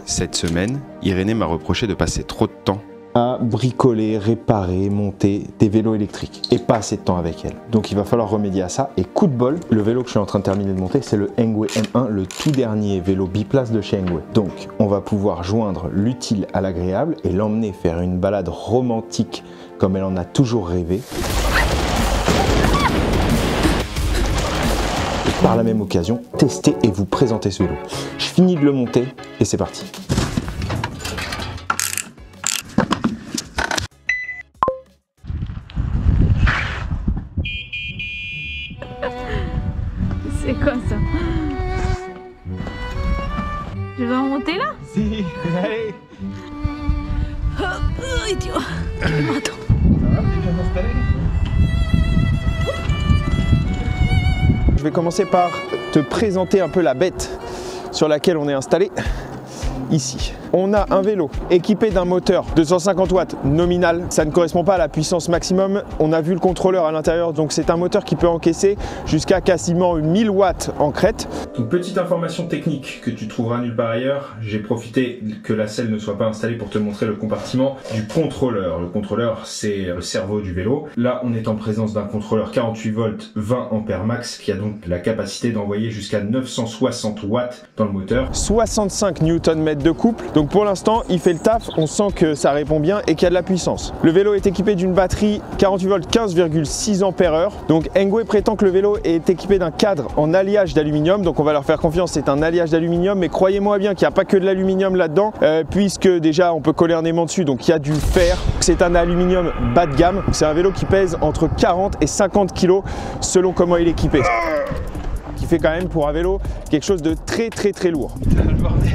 Cette semaine, Irénée m'a reproché de passer trop de temps à bricoler, réparer, monter des vélos électriques et pas assez de temps avec elle. Donc il va falloir remédier à ça. Et coup de bol, le vélo que je suis en train de terminer de monter, c'est le Engwe M1, le tout dernier vélo biplace de chez Engwe. Donc on va pouvoir joindre l'utile à l'agréable et l'emmener faire une balade romantique comme elle en a toujours rêvé. Et par la même occasion, tester et vous présenter ce vélo. Je finis de le monter et c'est parti. C'est quoi ça? Je dois monter là? Si, allez. Idiot. Attends. Ça va, t'es bien installé? Je vais commencer par te présenter un peu la bête sur laquelle on est installé. Ici, on a un vélo équipé d'un moteur 250 watts nominal. Ça ne correspond pas à la puissance maximum. On a vu le contrôleur à l'intérieur, donc c'est un moteur qui peut encaisser jusqu'à quasiment 1000 watts en crête. Une petite information technique que tu trouveras nulle part ailleurs. J'ai profité que la selle ne soit pas installée pour te montrer le compartiment du contrôleur. Le contrôleur, c'est le cerveau du vélo. Là, on est en présence d'un contrôleur 48 volts 20 ampères max qui a donc la capacité d'envoyer jusqu'à 960 watts dans le moteur. 65 Nm de couple, donc pour l'instant il fait le taf, on sent que ça répond bien et qu'il y a de la puissance. Le vélo est équipé d'une batterie 48 volts 15,6 ampères. Donc Engwe prétend que le vélo est équipé d'un cadre en alliage d'aluminium, donc on va leur faire confiance, c'est un alliage d'aluminium, mais croyez-moi bien qu'il n'y a pas que de l'aluminium là-dedans, puisque déjà on peut coller un aimant dessus, donc il y a du fer. C'est un aluminium bas de gamme, c'est un vélo qui pèse entre 40 et 50 kg selon comment il est équipé. Qui fait quand même pour un vélo quelque chose de très lourd.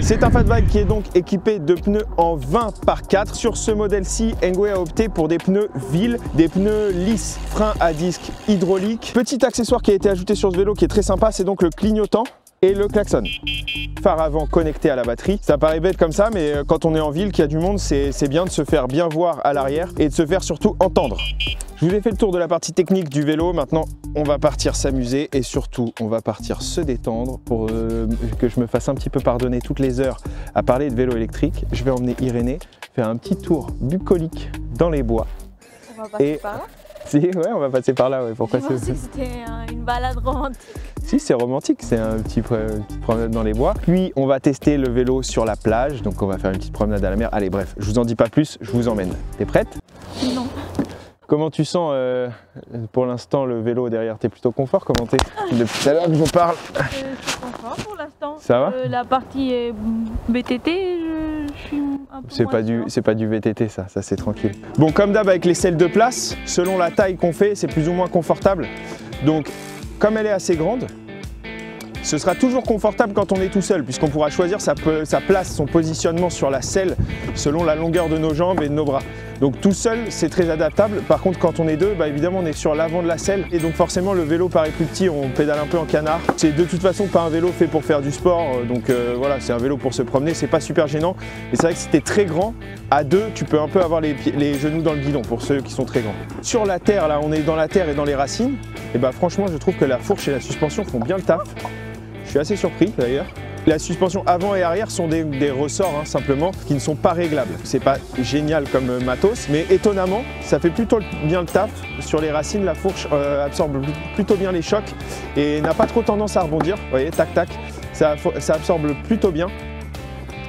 C'est un Fatbike qui est donc équipé de pneus en 20 par 4. Sur ce modèle-ci, Engwe a opté pour des pneus Ville, des pneus lisses, freins à disque hydraulique. Petit accessoire qui a été ajouté sur ce vélo qui est très sympa, c'est donc le clignotant et le klaxon. Phare avant connecté à la batterie. Ça paraît bête comme ça, mais quand on est en ville, qu'il y a du monde, c'est bien de se faire bien voir à l'arrière et de se faire surtout entendre. Je vous ai fait le tour de la partie technique du vélo. Maintenant, on va partir s'amuser et surtout, on va partir se détendre pour que je me fasse un petit peu pardonner toutes les heures à parler de vélo électrique. Je vais emmener Irénée faire un petit tour bucolique dans les bois. On va passer par là? Si, ouais, on va passer par là. Ouais. Pourquoi c'est... C'était une balade romantique. Si, c'est romantique, c'est une petite promenade dans les bois. Puis, on va tester le vélo sur la plage, donc on va faire une petite promenade à la mer. Allez, bref, je vous en dis pas plus, je vous emmène. T'es prête? Non. Comment tu sens pour l'instant le vélo derrière? T'es plutôt confort? Comment t'es? Depuis tout à l'heure que je vous parle. Je suis confort pour l'instant. Ça va? La partie VTT, je suis un peu c'est pas du VTT ça c'est tranquille. Bon, comme d'hab avec les selles de place, selon la taille qu'on fait, c'est plus ou moins confortable. Donc, comme elle est assez grande, ce sera toujours confortable quand on est tout seul, puisqu'on pourra choisir sa place, son positionnement sur la selle selon la longueur de nos jambes et de nos bras. Donc tout seul, c'est très adaptable. Par contre, quand on est deux, évidemment, on est sur l'avant de la selle. Et donc forcément, le vélo paraît plus petit, on pédale un peu en canard. C'est de toute façon pas un vélo fait pour faire du sport. Donc voilà, c'est un vélo pour se promener, c'est pas super gênant. Mais c'est vrai que si t'es très grand, à deux, tu peux un peu avoir les genoux dans le guidon, pour ceux qui sont très grands. Sur la terre, là, on est dans la terre et dans les racines. Et franchement, je trouve que la fourche et la suspension font bien le taf. Je suis assez surpris d'ailleurs. La suspension avant et arrière sont des ressorts simplement qui ne sont pas réglables. C'est pas génial comme matos, mais étonnamment, ça fait plutôt bien le taf. Sur les racines, la fourche absorbe plutôt bien les chocs et n'a pas trop tendance à rebondir. Vous voyez, tac tac, ça absorbe plutôt bien.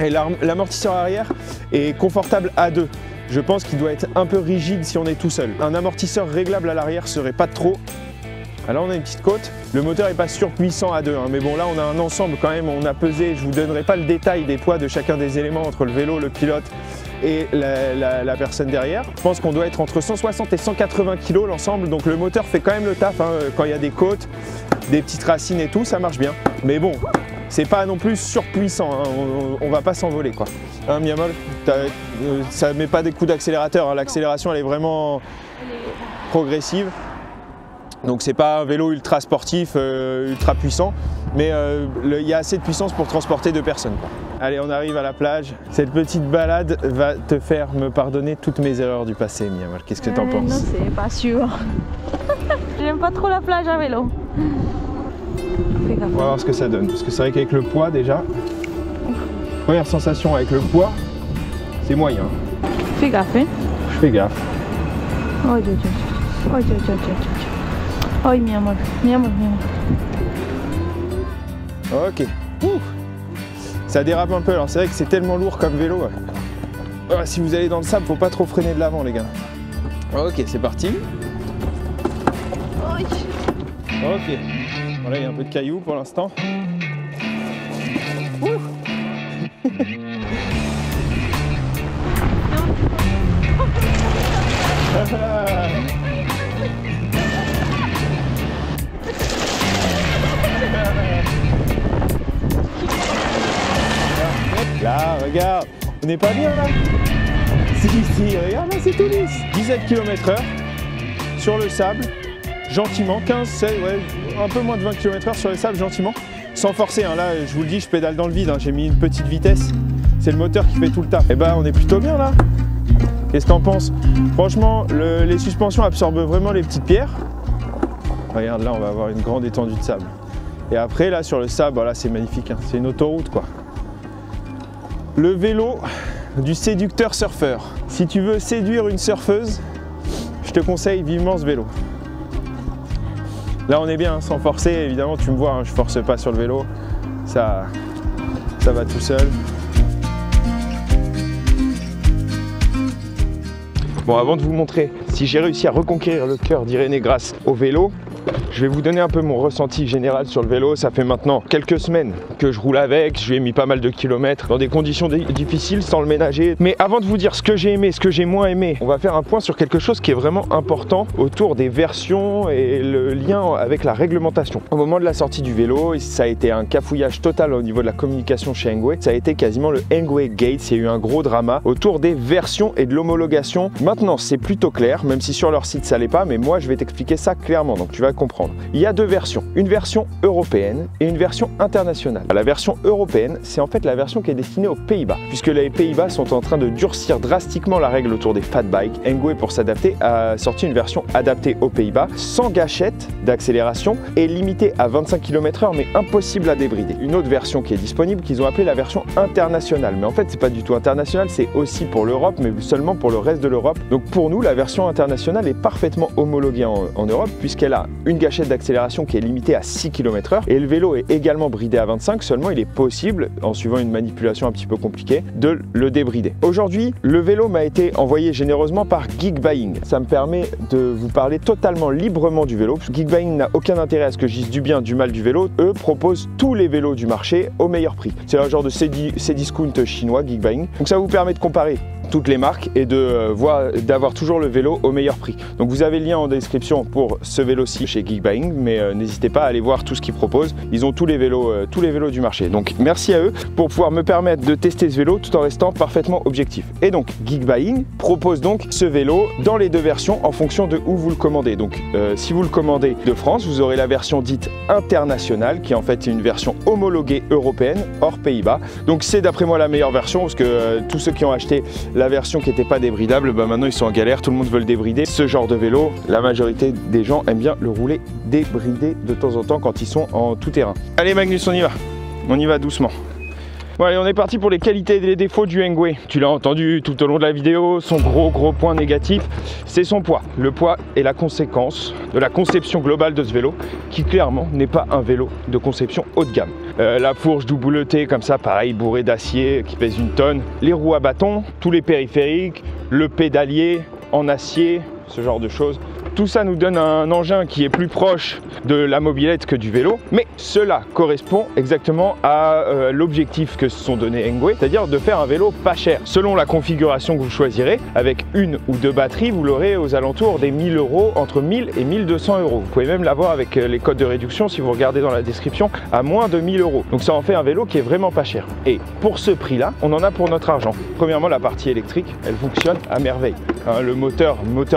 Et l'amortisseur arrière est confortable à deux. Je pense qu'il doit être un peu rigide si on est tout seul. Un amortisseur réglable à l'arrière serait pas de trop. Alors on a une petite côte, le moteur est pas surpuissant à deux, mais bon là on a un ensemble quand même, on a pesé, je vous donnerai pas le détail des poids de chacun des éléments entre le vélo, le pilote et la personne derrière. Je pense qu'on doit être entre 160 et 180 kg l'ensemble, donc le moteur fait quand même le taf, quand il y a des côtes, des petites racines et tout, ça marche bien. Mais bon, c'est pas non plus surpuissant, on va pas s'envoler quoi. Miamol, ça met pas des coups d'accélérateur, l'accélération elle est vraiment progressive. Donc c'est pas un vélo ultra sportif, ultra puissant, mais il y a assez de puissance pour transporter deux personnes, quoi. Allez, on arrive à la plage. Cette petite balade va te faire me pardonner toutes mes erreurs du passé, Miamol. Qu'est-ce que t'en penses? Non, c'est pas sûr. J'aime pas trop la plage à vélo. On va voir ce que ça donne, parce que c'est vrai qu'avec le poids déjà, Première sensation avec le poids, c'est moyen. Fais gaffe, hein. Je fais gaffe. Oh, Dieu, Dieu, Dieu. Oh, Dieu, Dieu, Dieu, Dieu. Oh, mi amor, mi amor, mi amor. Ok. Ouh. Ça dérape un peu, alors c'est vrai que c'est tellement lourd comme vélo. Si vous allez dans le sable, faut pas trop freiner de l'avant les gars. Ok, c'est parti. Ok. Bon, là il y a un peu de cailloux pour l'instant. Là, regarde, on n'est pas bien là. Si, regarde là, c'est tout lisse. 17 km/h sur le sable, gentiment, 15, 16, ouais, un peu moins de 20 km/h sur le sable, gentiment, sans forcer. Hein. Là, je vous le dis, je pédale dans le vide, hein. J'ai mis une petite vitesse, c'est le moteur qui fait tout le taf. Et ben, on est plutôt bien là. Qu'est-ce que t'en penses? Franchement, les suspensions absorbent vraiment les petites pierres. Regarde, là, on va avoir une grande étendue de sable. Et après, là, sur le sable, voilà, c'est magnifique, hein. C'est une autoroute, quoi. Le vélo du séducteur surfeur. Si tu veux séduire une surfeuse, je te conseille vivement ce vélo. Là on est bien, sans forcer, évidemment tu me vois, hein, je force pas sur le vélo, ça va tout seul. Bon, avant de vous montrer si j'ai réussi à reconquérir le cœur d'Irénée grâce au vélo, je vais vous donner un peu mon ressenti général sur le vélo. Ça fait maintenant quelques semaines que je roule avec, je lui ai mis pas mal de kilomètres dans des conditions difficiles sans le ménager. Mais avant de vous dire ce que j'ai aimé, ce que j'ai moins aimé, on va faire un point sur quelque chose qui est vraiment important autour des versions et le lien avec la réglementation. Au moment de la sortie du vélo, ça a été un cafouillage total au niveau de la communication chez Engwe. Ça a été quasiment le Engwe Gate, il y a eu un gros drama autour des versions et de l'homologation. Maintenant c'est plutôt clair, même si sur leur site ça l'est pas, mais moi je vais t'expliquer ça clairement, donc tu vas comprendre. Il y a deux versions, une version européenne et une version internationale. La version européenne, c'est en fait la version qui est destinée aux Pays-Bas, puisque les Pays-Bas sont en train de durcir drastiquement la règle autour des fat bikes. Engwe, pour s'adapter, a sorti une version adaptée aux Pays-Bas, sans gâchette d'accélération et limitée à 25 km/h, mais impossible à débrider. Une autre version qui est disponible, qu'ils ont appelée la version internationale. Mais en fait, c'est pas du tout international, c'est aussi pour l'Europe, mais seulement pour le reste de l'Europe. Donc pour nous, la version internationale est parfaitement homologuée en Europe, puisqu'elle a une gâchette d'accélération qui est limitée à 6 km/h et le vélo est également bridé à 25, seulement il est possible, en suivant une manipulation un petit peu compliquée, de le débrider. Aujourd'hui, le vélo m'a été envoyé généreusement par Geekbuying. Ça me permet de vous parler totalement librement du vélo. Geekbuying n'a aucun intérêt à ce que je dise du bien, du mal du vélo. Eux proposent tous les vélos du marché au meilleur prix. C'est un genre de Cdiscount chinois, Geekbuying. Donc ça vous permet de comparer toutes les marques et d'avoir toujours le vélo au meilleur prix. Donc vous avez le lien en description pour ce vélo-ci chez Geekbuying, mais n'hésitez pas à aller voir tout ce qu'ils proposent. Ils ont tous les vélos du marché. Donc merci à eux pour pouvoir me permettre de tester ce vélo tout en restant parfaitement objectif. Et donc Geekbuying propose donc ce vélo dans les deux versions en fonction de où vous le commandez. Donc si vous le commandez de France, vous aurez la version dite internationale qui en fait est une version homologuée européenne hors Pays-Bas. Donc c'est d'après moi la meilleure version parce que tous ceux qui ont acheté la version qui n'était pas débridable, bah maintenant ils sont en galère, tout le monde veut le débrider. Ce genre de vélo, la majorité des gens aiment bien le rouler débridé de temps en temps quand ils sont en tout terrain. Allez Magnus, on y va doucement. Bon allez, on est parti pour les qualités et les défauts du Engwe. Tu l'as entendu tout au long de la vidéo, son gros point négatif, c'est son poids. Le poids est la conséquence de la conception globale de ce vélo, qui clairement n'est pas un vélo de conception haut de gamme. La fourche doubletée comme ça, pareil, bourrée d'acier, qui pèse 1 tonne. Les roues à bâton, tous les périphériques, le pédalier en acier, ce genre de choses. Tout ça nous donne un engin qui est plus proche de la mobilette que du vélo, mais cela correspond exactement à l'objectif que se sont donné Engwe, c'est-à-dire de faire un vélo pas cher. Selon la configuration que vous choisirez, avec 1 ou 2 batteries, vous l'aurez aux alentours des 1000 €, entre 1000 et 1200 €. Vous pouvez même l'avoir avec les codes de réduction, si vous regardez dans la description, à moins de 1000 €. Donc ça en fait un vélo qui est vraiment pas cher. Et pour ce prix-là, on en a pour notre argent. Premièrement, la partie électrique, elle fonctionne à merveille. Hein, le moteur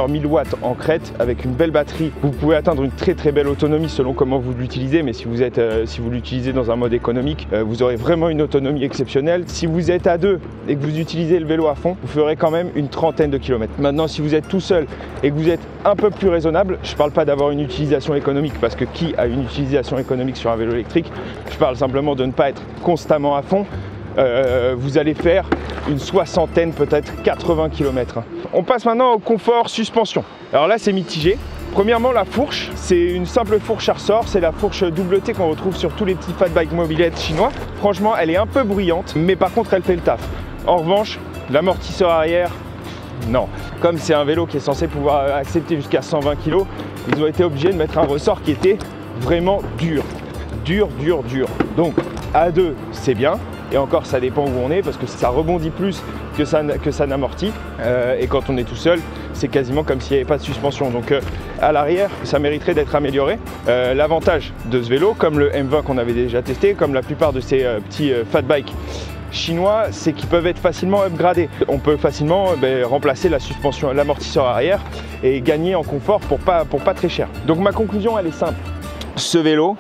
1000 watts en crête, avec une belle batterie, vous pouvez atteindre une très belle autonomie selon comment vous l'utilisez, mais si vous l'utilisez dans un mode économique, vous aurez vraiment une autonomie exceptionnelle. Si vous êtes à 2 et que vous utilisez le vélo à fond, vous ferez quand même une trentaine de kilomètres. Maintenant, si vous êtes tout seul et que vous êtes un peu plus raisonnable, je ne parle pas d'avoir une utilisation économique, parce que qui a une utilisation économique sur un vélo électrique? Je parle simplement de ne pas être constamment à fond. vous allez faire une soixantaine, peut-être 80 km. On passe maintenant au confort suspension. Alors là, c'est mitigé. Premièrement, la fourche, c'est une simple fourche à ressort, c'est la fourche double T qu'on retrouve sur tous les petits fat bike mobylettes chinois. Franchement, elle est un peu bruyante, mais par contre, elle fait le taf. En revanche, l'amortisseur arrière, non. Comme c'est un vélo qui est censé pouvoir accepter jusqu'à 120 kg, ils ont été obligés de mettre un ressort qui était vraiment dur. Dur. Donc, à deux, c'est bien. Et encore, ça dépend où on est parce que ça rebondit plus que ça n'amortit. Et quand on est tout seul, c'est quasiment comme s'il n'y avait pas de suspension. Donc à l'arrière, ça mériterait d'être amélioré. L'avantage de ce vélo, comme le M20 qu'on avait déjà testé, comme la plupart de ces petits fat bikes chinois, c'est qu'ils peuvent être facilement upgradés. On peut facilement remplacer la suspension, l'amortisseur arrière et gagner en confort pour pas très cher. Donc ma conclusion, elle est simple. Ce vélo,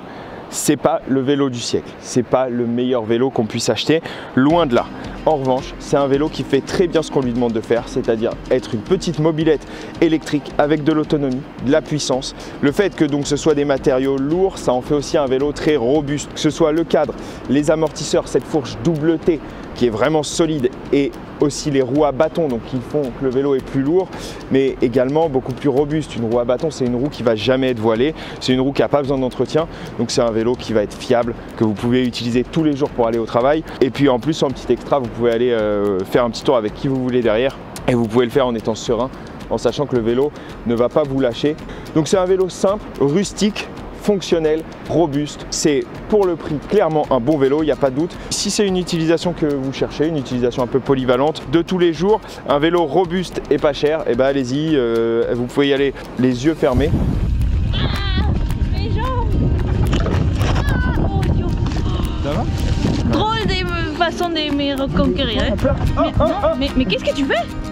c'est pas le vélo du siècle, c'est pas le meilleur vélo qu'on puisse acheter, loin de là. En revanche, c'est un vélo qui fait très bien ce qu'on lui demande de faire, c'est-à-dire être une petite mobilette électrique avec de l'autonomie, de la puissance. Le fait que donc ce soit des matériaux lourds, ça en fait aussi un vélo très robuste. Que ce soit le cadre, les amortisseurs, cette fourche double T qui est vraiment solide et aussi les roues à bâton donc qui font que le vélo est plus lourd mais également beaucoup plus robuste. Une roue à bâton, c'est une roue qui va jamais être voilée, c'est une roue qui n'a pas besoin d'entretien, donc c'est un vélo qui va être fiable, que vous pouvez utiliser tous les jours pour aller au travail. Et puis en plus, en petit extra, vous pouvez aller faire un petit tour avec qui vous voulez derrière et vous pouvez le faire en étant serein, en sachant que le vélo ne va pas vous lâcher. Donc c'est un vélo simple, rustique, fonctionnel, robuste. C'est pour le prix clairement un bon vélo, il n'y a pas de doute. Si c'est une utilisation que vous cherchez, une utilisation un peu polyvalente de tous les jours, un vélo robuste et pas cher, et ben allez-y, vous pouvez y aller les yeux fermés. Mes jambes. Oh Dieu. Ça va? Drôle de façon de me reconquérir. Mais qu'est-ce que tu fais?